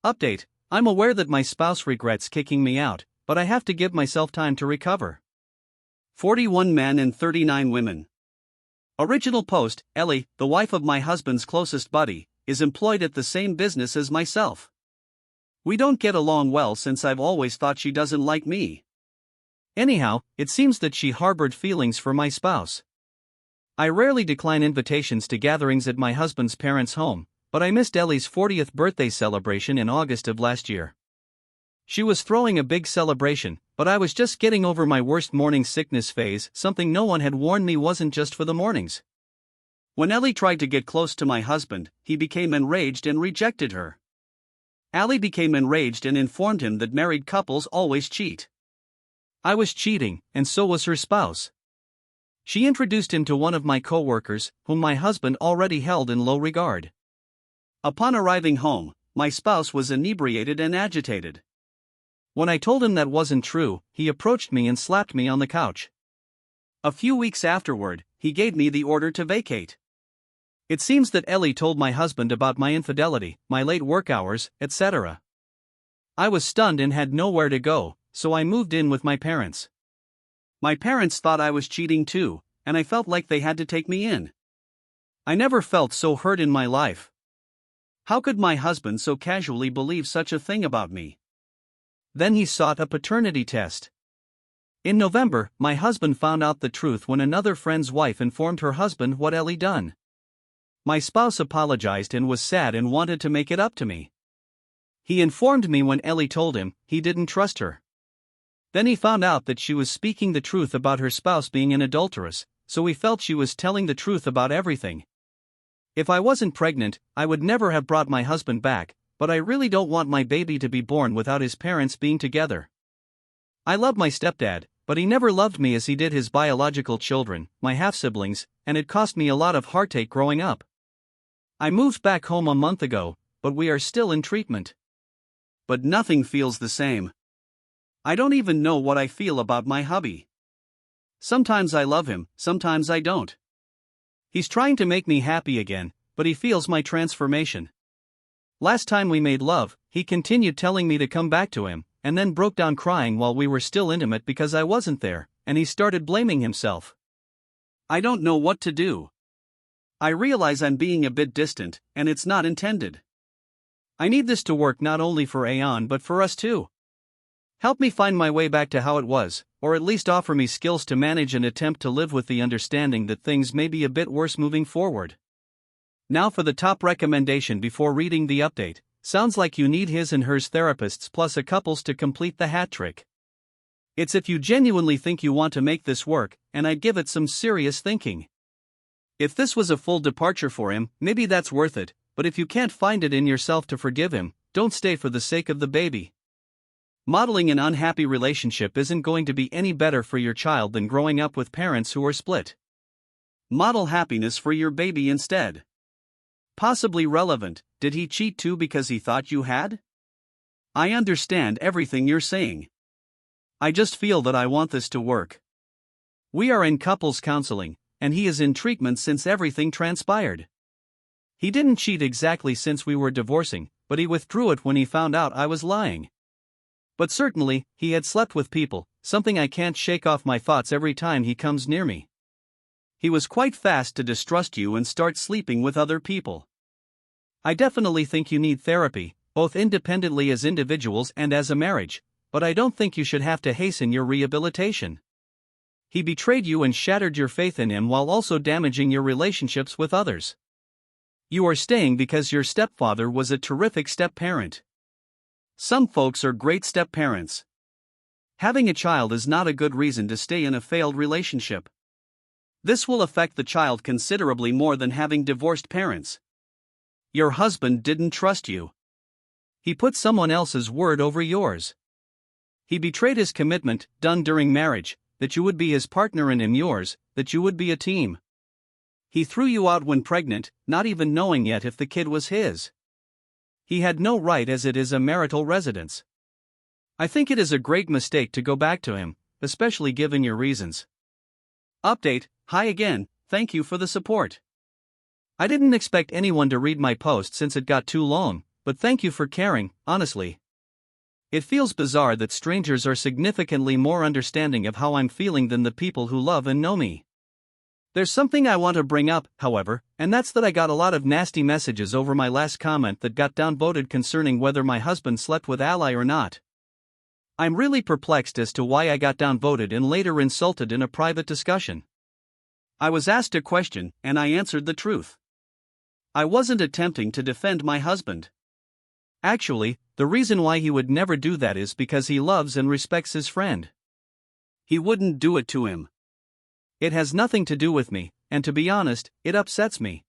Update: I'm aware that my spouse regrets kicking me out, but I have to give myself time to recover. 41 men and 39 women. Original post: Ellie, the wife of my husband's closest buddy, is employed at the same business as myself. We don't get along well since I've always thought she doesn't like me. Anyhow, it seems that she harbored feelings for my spouse. I rarely decline invitations to gatherings at my husband's parents' home, but I missed Ellie's 40th birthday celebration in August of last year. She was throwing a big celebration, but I was just getting over my worst morning sickness phase, something no one had warned me wasn't just for the mornings. When Ellie tried to get close to my husband, he became enraged and rejected her. Ellie became enraged and informed him that married couples always cheat. I was cheating, and so was her spouse. She introduced him to one of my co-workers, whom my husband already held in low regard. Upon arriving home, my spouse was inebriated and agitated. When I told him that wasn't true, he approached me and slapped me on the couch. A few weeks afterward, he gave me the order to vacate. It seems that Ellie told my husband about my infidelity, my late work hours, etc. I was stunned and had nowhere to go, so I moved in with my parents. My parents thought I was cheating too, and I felt like they had to take me in. I never felt so hurt in my life. How could my husband so casually believe such a thing about me? Then he sought a paternity test. In November, my husband found out the truth when another friend's wife informed her husband what Ellie done. My spouse apologized and was sad and wanted to make it up to me. He informed me when Ellie told him he didn't trust her. Then he found out that she was speaking the truth about her spouse being an adulteress, so he felt she was telling the truth about everything. If I wasn't pregnant, I would never have brought my husband back, but I really don't want my baby to be born without his parents being together. I love my stepdad, but he never loved me as he did his biological children, my half-siblings, and it cost me a lot of heartache growing up. I moved back home a month ago, but we are still in treatment. But nothing feels the same. I don't even know what I feel about my hubby. Sometimes I love him, sometimes I don't. He's trying to make me happy again, but he feels my transformation. Last time we made love, he continued telling me to come back to him, and then broke down crying while we were still intimate because I wasn't there, and he started blaming himself. I don't know what to do. I realize I'm being a bit distant, and it's not intended. I need this to work not only for Aeon but for us too. Help me find my way back to how it was, or at least offer me skills to manage and attempt to live with the understanding that things may be a bit worse moving forward. Now for the top recommendation before reading the update. Sounds like you need his and hers therapists plus a couples to complete the hat trick. It's if you genuinely think you want to make this work, and I'd give it some serious thinking. If this was a full departure for him, maybe that's worth it, but if you can't find it in yourself to forgive him, don't stay for the sake of the baby. Modeling an unhappy relationship isn't going to be any better for your child than growing up with parents who are split. Model happiness for your baby instead. Possibly relevant: did he cheat too because he thought you had? I understand everything you're saying. I just feel that I want this to work. We are in couples counseling, and he is in treatment since everything transpired. He didn't cheat exactly since we were divorcing, but he withdrew it when he found out I was lying. But certainly, he had slept with people, something I can't shake off my thoughts every time he comes near me. He was quite fast to distrust you and start sleeping with other people. I definitely think you need therapy, both independently as individuals and as a marriage, but I don't think you should have to hasten your rehabilitation. He betrayed you and shattered your faith in him while also damaging your relationships with others. You are staying because your stepfather was a terrific step-parent. Some folks are great step-parents. Having a child is not a good reason to stay in a failed relationship. This will affect the child considerably more than having divorced parents. Your husband didn't trust you. He put someone else's word over yours. He betrayed his commitment, done during marriage, that you would be his partner and him yours, that you would be a team. He threw you out when pregnant, not even knowing yet if the kid was his. He had no right as it is a marital residence. I think it is a great mistake to go back to him, especially given your reasons. Update: hi again, thank you for the support. I didn't expect anyone to read my post since it got too long, but thank you for caring, honestly. It feels bizarre that strangers are significantly more understanding of how I'm feeling than the people who love and know me. There's something I want to bring up, however, and that's that I got a lot of nasty messages over my last comment that got downvoted concerning whether my husband slept with Ally or not. I'm really perplexed as to why I got downvoted and later insulted in a private discussion. I was asked a question, and I answered the truth. I wasn't attempting to defend my husband. Actually, the reason why he would never do that is because he loves and respects his friend. He wouldn't do it to him. It has nothing to do with me, and to be honest, it upsets me.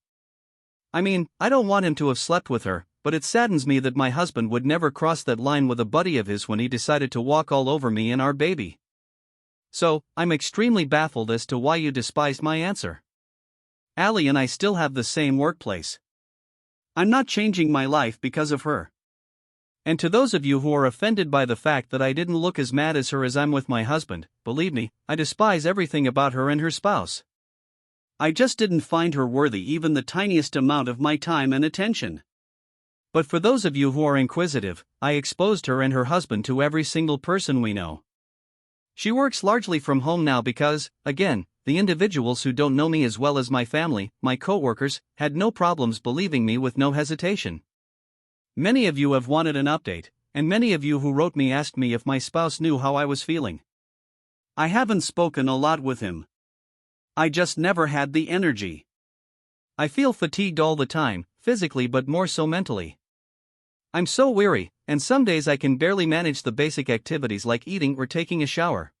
I mean, I don't want him to have slept with her, but it saddens me that my husband would never cross that line with a buddy of his when he decided to walk all over me and our baby. So, I'm extremely baffled as to why you despised my answer. Allie and I still have the same workplace. I'm not changing my life because of her. And to those of you who are offended by the fact that I didn't look as mad as her as I'm with my husband, believe me, I despise everything about her and her spouse. I just didn't find her worthy even the tiniest amount of my time and attention. But for those of you who are inquisitive, I exposed her and her husband to every single person we know. She works largely from home now because, again, the individuals who don't know me as well as my family, my co-workers, had no problems believing me with no hesitation. Many of you have wanted an update, and many of you who wrote me asked me if my spouse knew how I was feeling. I haven't spoken a lot with him. I just never had the energy. I feel fatigued all the time, physically but more so mentally. I'm so weary, and some days I can barely manage the basic activities like eating or taking a shower.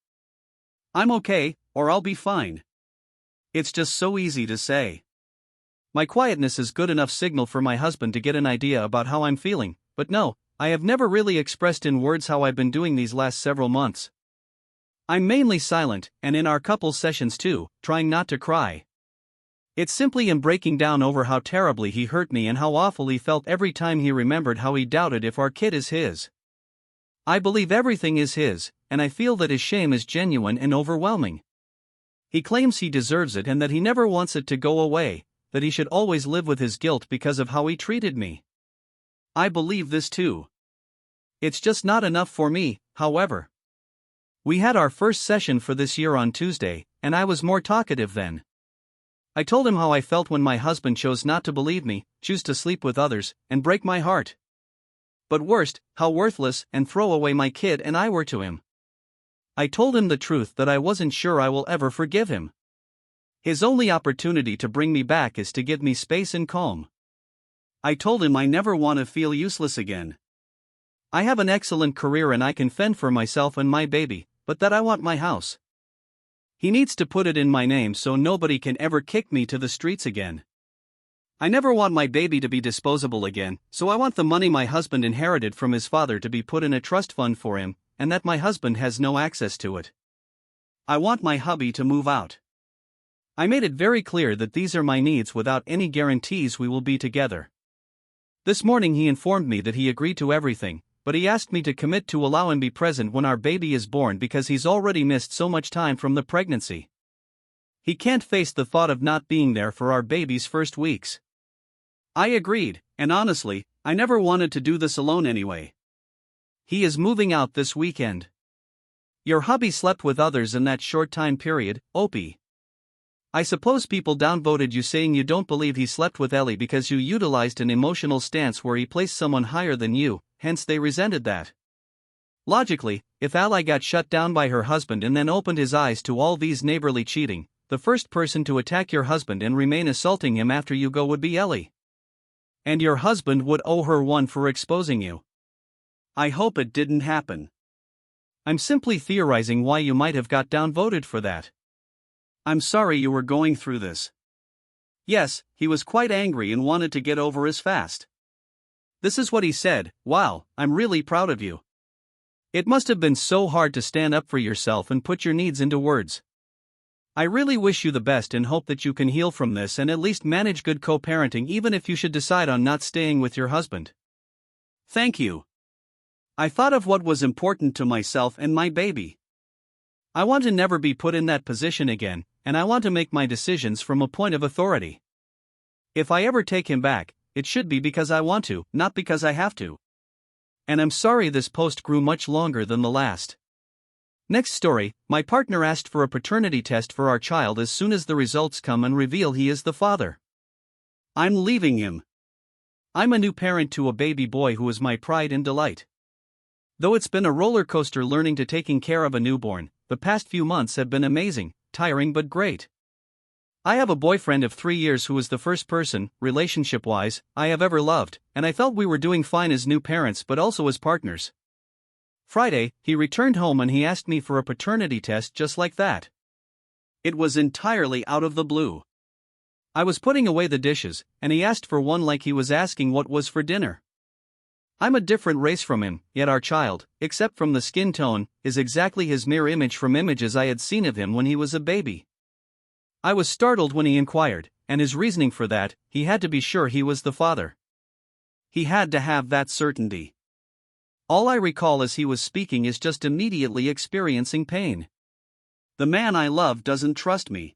I'm okay, or I'll be fine. It's just so easy to say. My quietness is good enough signal for my husband to get an idea about how I'm feeling, but no, I have never really expressed in words how I've been doing these last several months. I'm mainly silent, and in our couple sessions too, trying not to cry. It's simply him breaking down over how terribly he hurt me and how awful he felt every time he remembered how he doubted if our kid is his. I believe everything is his, and I feel that his shame is genuine and overwhelming. He claims he deserves it and that he never wants it to go away, that he should always live with his guilt because of how he treated me. I believe this too. It's just not enough for me, however. We had our first session for this year on Tuesday, and I was more talkative then. I told him how I felt when my husband chose not to believe me, choose to sleep with others, and break my heart. But worst, how worthless and throw away my kid and I were to him. I told him the truth that I wasn't sure I will ever forgive him. His only opportunity to bring me back is to give me space and calm. I told him I never want to feel useless again. I have an excellent career and I can fend for myself and my baby, but that I want my house. He needs to put it in my name so nobody can ever kick me to the streets again. I never want my baby to be disposable again, so I want the money my husband inherited from his father to be put in a trust fund for him, and that my husband has no access to it. I want my hubby to move out. I made it very clear that these are my needs without any guarantees we will be together. This morning he informed me that he agreed to everything, but he asked me to commit to allow him be present when our baby is born because he's already missed so much time from the pregnancy. He can't face the thought of not being there for our baby's first weeks. I agreed, and honestly, I never wanted to do this alone anyway. He is moving out this weekend. Your hubby slept with others in that short time period, Opie. I suppose people downvoted you saying you don't believe he slept with Ellie because you utilized an emotional stance where he placed someone higher than you, hence they resented that. Logically, if Ally got shut down by her husband and then opened his eyes to all these neighborly cheating, the first person to attack your husband and remain assaulting him after you go would be Ellie. And your husband would owe her one for exposing you. I hope it didn't happen. I'm simply theorizing why you might have got downvoted for that. I'm sorry you were going through this. Yes, he was quite angry and wanted to get over as fast. This is what he said: "Wow, I'm really proud of you. It must have been so hard to stand up for yourself and put your needs into words. I really wish you the best and hope that you can heal from this and at least manage good co-parenting even if you should decide on not staying with your husband. Thank you. I thought of what was important to myself and my baby. I want to never be put in that position again, and I want to make my decisions from a point of authority. If I ever take him back, it should be because I want to, not because I have to. And I'm sorry this post grew much longer than the last. Next story, my partner asked for a paternity test for our child as soon as the results come and reveal he is the father. I'm leaving him. I'm a new parent to a baby boy who is my pride and delight. Though it's been a roller coaster learning to taking care of a newborn, the past few months have been amazing, tiring but great. I have a boyfriend of 3 years who is the first person, relationship-wise, I have ever loved, and I felt we were doing fine as new parents but also as partners. Friday, he returned home and he asked me for a paternity test just like that. It was entirely out of the blue. I was putting away the dishes, and he asked for one like he was asking what was for dinner. I'm a different race from him, yet our child, except from the skin tone, is exactly his mirror image from images I had seen of him when he was a baby. I was startled when he inquired, and his reasoning for that, he had to be sure he was the father. He had to have that certainty. All I recall as he was speaking is just immediately experiencing pain. The man I love doesn't trust me.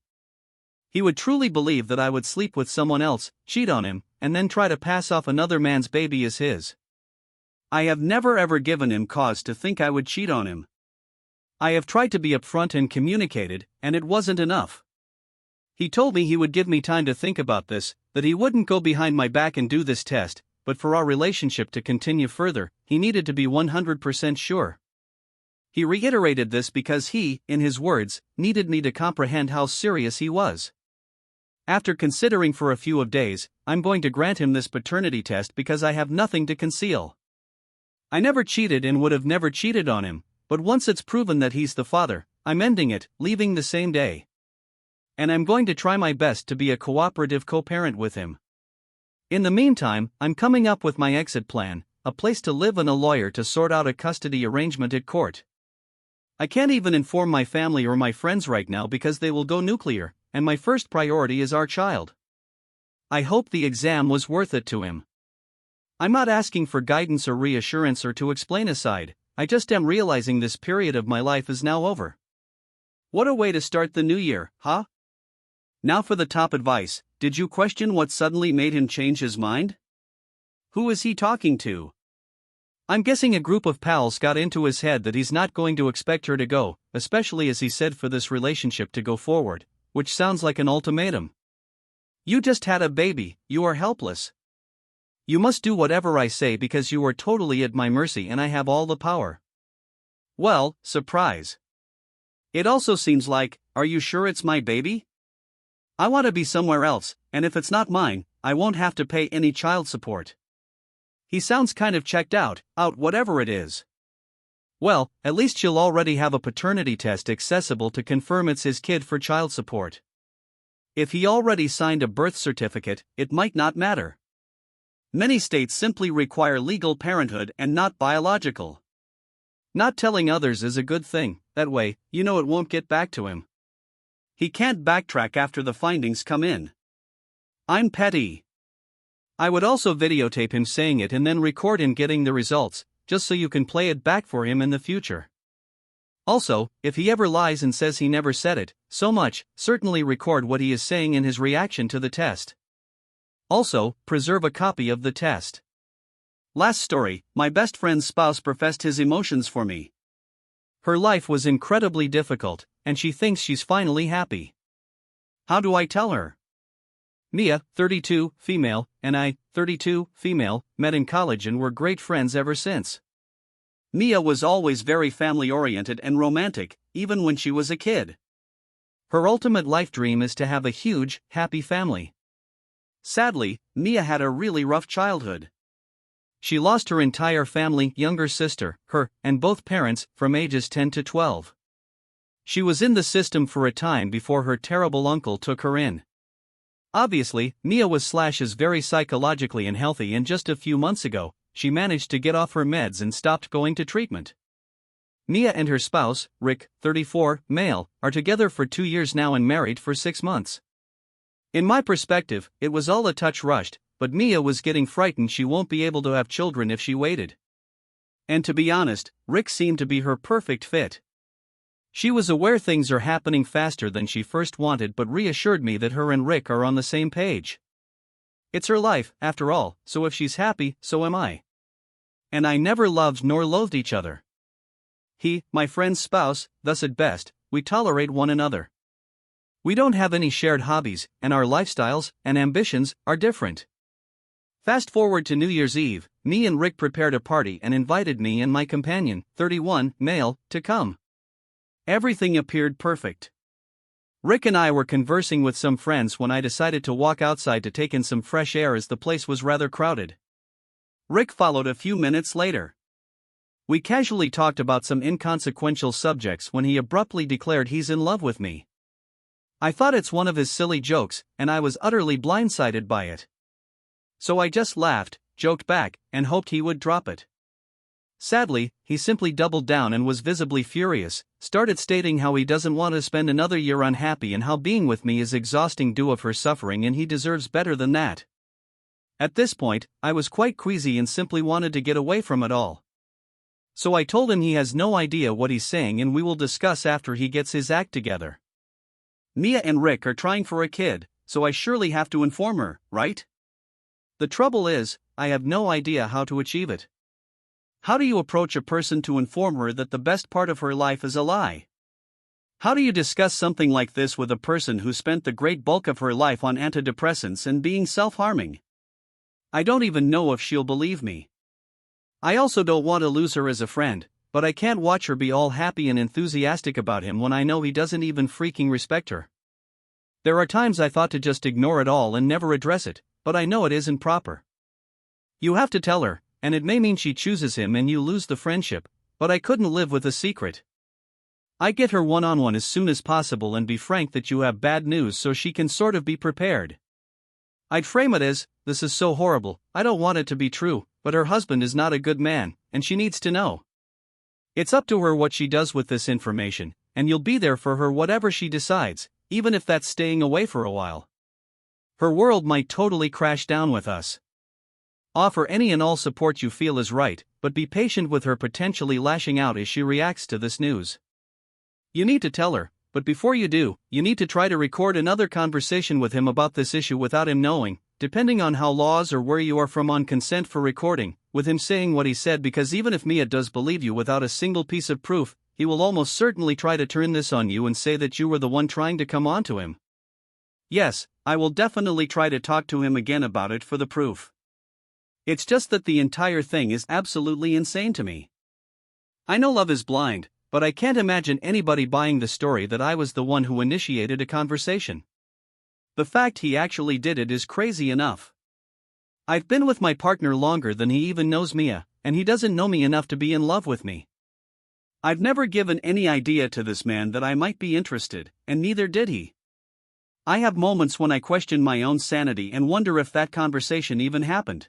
He would truly believe that I would sleep with someone else, cheat on him, and then try to pass off another man's baby as his. I have never ever given him cause to think I would cheat on him. I have tried to be upfront and communicated, and it wasn't enough. He told me he would give me time to think about this, that he wouldn't go behind my back and do this test, but for our relationship to continue further, he needed to be 100% sure. He reiterated this because he, in his words, needed me to comprehend how serious he was. After considering for a few days, I'm going to grant him this paternity test because I have nothing to conceal. I never cheated and would have never cheated on him, but once it's proven that he's the father, I'm ending it, leaving the same day. And I'm going to try my best to be a cooperative co-parent with him. In the meantime, I'm coming up with my exit plan, a place to live and a lawyer to sort out a custody arrangement at court. I can't even inform my family or my friends right now because they will go nuclear, and my first priority is our child. I hope the exam was worth it to him. I'm not asking for guidance or reassurance or to explain aside, I just am realizing this period of my life is now over. What a way to start the new year, huh? Now for the top advice. Did you question what suddenly made him change his mind? Who is he talking to? I'm guessing a group of pals got into his head that he's not going to expect her to go, especially as he said for this relationship to go forward, which sounds like an ultimatum. You just had a baby, you are helpless. You must do whatever I say because you are totally at my mercy and I have all the power. Well, surprise. It also seems like, are you sure it's my baby? I want to be somewhere else, and if it's not mine, I won't have to pay any child support. He sounds kind of checked out whatever it is. Well, at least she'll already have a paternity test accessible to confirm it's his kid for child support. If he already signed a birth certificate, it might not matter. Many states simply require legal parenthood and not biological. Not telling others is a good thing, that way, you know it won't get back to him. He can't backtrack after the findings come in. I'm petty. I would also videotape him saying it and then record him getting the results, just so you can play it back for him in the future. Also, if he ever lies and says he never said it, so much, certainly record what he is saying in his reaction to the test. Also, preserve a copy of the test. Last story, my best friend's spouse professed his emotions for me. Her life was incredibly difficult, and she thinks she's finally happy. How do I tell her? Mia, 32, female, and I, 32, female, met in college and were great friends ever since. Mia was always very family-oriented and romantic, even when she was a kid. Her ultimate life dream is to have a huge, happy family. Sadly, Mia had a really rough childhood. She lost her entire family, younger sister, her, and both parents, from ages 10 to 12. She was in the system for a time before her terrible uncle took her in. Obviously, Mia was very psychologically unhealthy, and just a few months ago, she managed to get off her meds and stopped going to treatment. Mia and her spouse, Rick, 34, male, are together for 2 years now and married for 6 months. In my perspective, it was all a touch rushed, but Mia was getting frightened she won't be able to have children if she waited. And to be honest, Rick seemed to be her perfect fit. She was aware things are happening faster than she first wanted but reassured me that her and Rick are on the same page. It's her life, after all, so if she's happy, so am I. And I never loved nor loathed each other. He, my friend's spouse, thus at best, we tolerate one another. We don't have any shared hobbies, and our lifestyles and ambitions are different. Fast forward to New Year's Eve, me and Rick prepared a party and invited me and my companion, 31, male, to come. Everything appeared perfect. Rick and I were conversing with some friends when I decided to walk outside to take in some fresh air as the place was rather crowded. Rick followed a few minutes later. We casually talked about some inconsequential subjects when he abruptly declared he's in love with me. I thought it's one of his silly jokes, and I was utterly blindsided by it. So I just laughed, joked back, and hoped he would drop it. Sadly, he simply doubled down and was visibly furious, started stating how he doesn't want to spend another year unhappy and how being with me is exhausting due of her suffering and he deserves better than that. At this point, I was quite queasy and simply wanted to get away from it all. So I told him he has no idea what he's saying and we will discuss after he gets his act together. Mia and Rick are trying for a kid, so I surely have to inform her, right? The trouble is, I have no idea how to achieve it. How do you approach a person to inform her that the best part of her life is a lie? How do you discuss something like this with a person who spent the great bulk of her life on antidepressants and being self-harming? I don't even know if she'll believe me. I also don't want to lose her as a friend, but I can't watch her be all happy and enthusiastic about him when I know he doesn't even freaking respect her. There are times I thought to just ignore it all and never address it, but I know it isn't proper. You have to tell her, and it may mean she chooses him and you lose the friendship, but I couldn't live with a secret. I get her one-on-one as soon as possible and be frank that you have bad news so she can sort of be prepared. I'd frame it as, this is so horrible, I don't want it to be true, but her husband is not a good man, and she needs to know. It's up to her what she does with this information, and you'll be there for her whatever she decides, even if that's staying away for a while. Her world might totally crash down with us. Offer any and all support you feel is right, but be patient with her potentially lashing out as she reacts to this news. You need to tell her, but before you do, you need to try to record another conversation with him about this issue without him knowing, depending on how laws or where you are from on consent for recording, with him saying what he said, because even if Mia does believe you without a single piece of proof, he will almost certainly try to turn this on you and say that you were the one trying to come on to him. Yes, I will definitely try to talk to him again about it for the proof. It's just that the entire thing is absolutely insane to me. I know love is blind, but I can't imagine anybody buying the story that I was the one who initiated a conversation. The fact he actually did it is crazy enough. I've been with my partner longer than he even knows Mia, and he doesn't know me enough to be in love with me. I've never given any idea to this man that I might be interested, and neither did he. I have moments when I question my own sanity and wonder if that conversation even happened.